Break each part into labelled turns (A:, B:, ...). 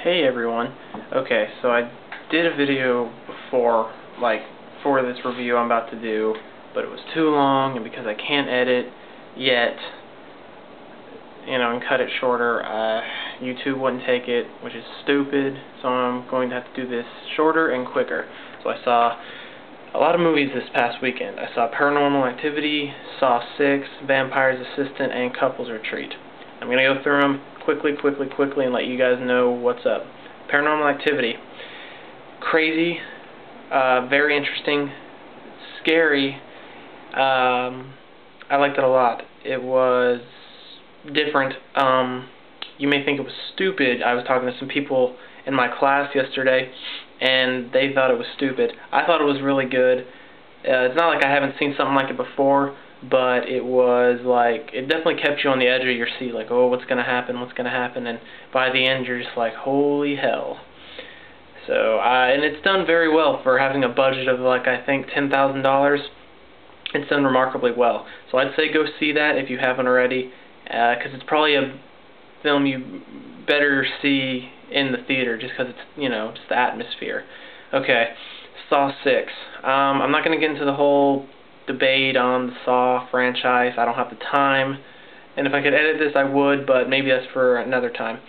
A: Hey everyone. Okay, so I did a video before, for this review I'm about to do, but it was too long, and because I can't edit yet, and cut it shorter, YouTube wouldn't take it, which is stupid, so I'm going to have to do this shorter and quicker. So I saw a lot of movies this past weekend. I saw Paranormal Activity, Saw 6, Vampire's Assistant, and Couples Retreat. I'm going to go through them quickly, and let you guys know what's up. Paranormal Activity. Crazy, very interesting, scary. I liked it a lot. It was different. You may think it was stupid. I was talking to some people in my class yesterday, and they thought it was stupid. I thought it was really good. It's not like I haven't seen something like it before, but it was like, it definitely kept you on the edge of your seat, like, oh, what's going to happen, and by the end you're just like, holy hell. So, and it's done very well for having a budget of, like, I think $10,000. It's done remarkably well. So I'd say go see that if you haven't already, because it's probably a film you better see in the theater, just because it's, just the atmosphere. Okay, Saw 6. I'm not going to get into the whole debate on the Saw franchise. I don't have the time, and if I could edit this I would, but maybe that's for another time.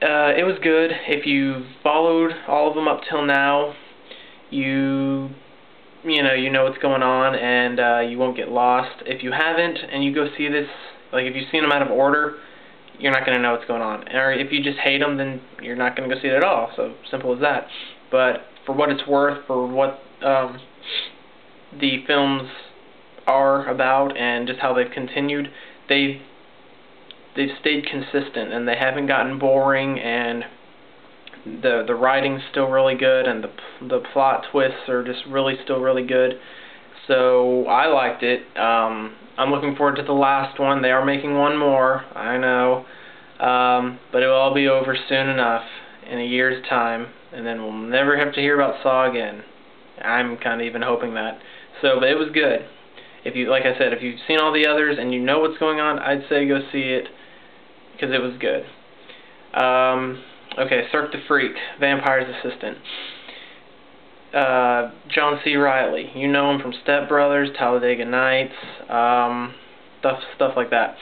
A: It was good. If you followed all of them up till now, you know what's going on, and you won't get lost. If you haven't, and you go see this, like if you've seen them out of order, you're not going to know what's going on. Or if you just hate them, then you're not going to go see it at all. So simple as that. But for what it's worth, for what the films are about, and just how they've continued, they've stayed consistent, and they haven't gotten boring, and the writing's still really good, and the plot twists are just really still really good. So I liked it. I'm looking forward to the last one. They are making one more, I know, but it will all be over soon enough, in a year's time, and then we'll never have to hear about Saw again. I'm kind of even hoping that. So, but it was good. If you, like I said, if you've seen all the others and you know what's going on, I'd say go see it, because it was good. Okay, Cirque du Freak, Vampire's Assistant. John C. Reilly. You know him from Step Brothers, Talladega Nights, stuff like that.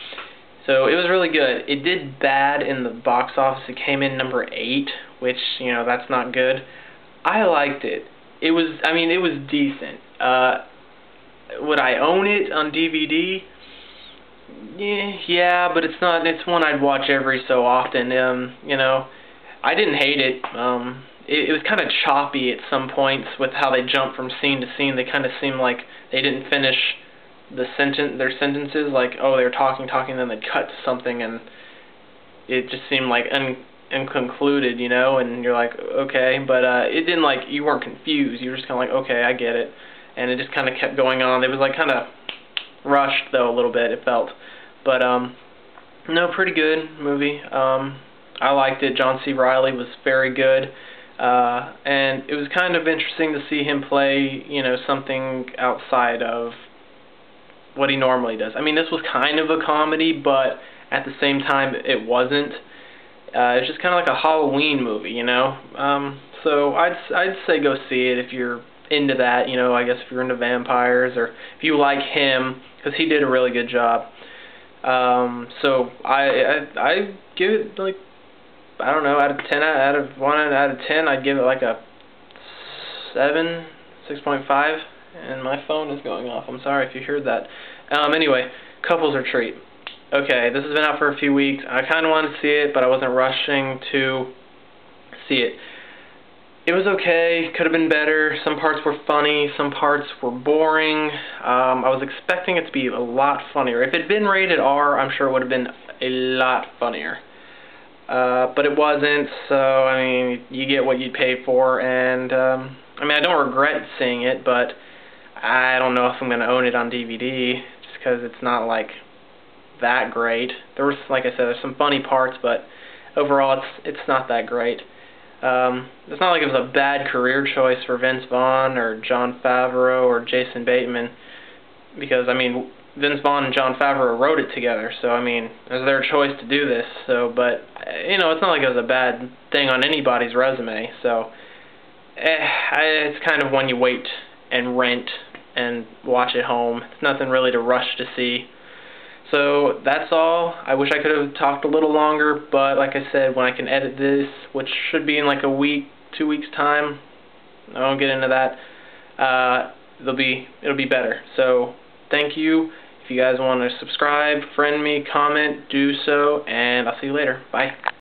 A: So it was really good. It did bad in the box office. It came in number 8, which, that's not good. I liked it. It was decent. Would I own it on DVD? Yeah, but it's one I'd watch every so often. I didn't hate it. It was kind of choppy at some points with how they jumped from scene to scene. They kind of seemed like they didn't finish their sentences. Like, oh, they were talking, then they'd cut to something, and it just seemed like unconcluded, and you're like, okay, but it didn't, like, you weren't confused. You were just kind of like, okay, I get it, and it just kind of kept going on. It was like kind of rushed, though, a little bit, it felt, but no, pretty good movie. I liked it. John C. Reilly was very good, and it was kind of interesting to see him play, something outside of what he normally does. I mean, this was kind of a comedy, but at the same time, it wasn't. It's just kind of like a Halloween movie, So I'd say go see it if you're into that, I guess if you're into vampires, or if you like him, because he did a really good job. So I give it, like, I don't know, out of 1 out of 10, I'd give it like a 7, 6.5, and my phone is going off. I'm sorry if you heard that. Anyway, Couples Retreat. Okay, this has been out for a few weeks. I kind of wanted to see it, but I wasn't rushing to see it. It was okay. Could have been better. Some parts were funny. Some parts were boring. I was expecting it to be a lot funnier. If it had been rated R, I'm sure it would have been a lot funnier. But it wasn't, so, I mean, you get what you pay for, and, I don't regret seeing it, but I don't know if I'm going to own it on DVD, just because it's not, like, that great. There was, like I said, there's some funny parts, but overall it's not that great. It's not like it was a bad career choice for Vince Vaughn or Jon Favreau or Jason Bateman, because, Vince Vaughn and Jon Favreau wrote it together, so I mean, it was their choice to do this. So, but you know, it's not like it was a bad thing on anybody's resume. So, it's kind of one you wait and rent and watch at home. It's nothing really to rush to see. So that's all. I wish I could have talked a little longer, but like I said, when I can edit this, which should be in like a week, 2 weeks time, I won't get into that. It'll be better. So thank you. If you guys want to subscribe, friend me, comment, do so, and I'll see you later. Bye.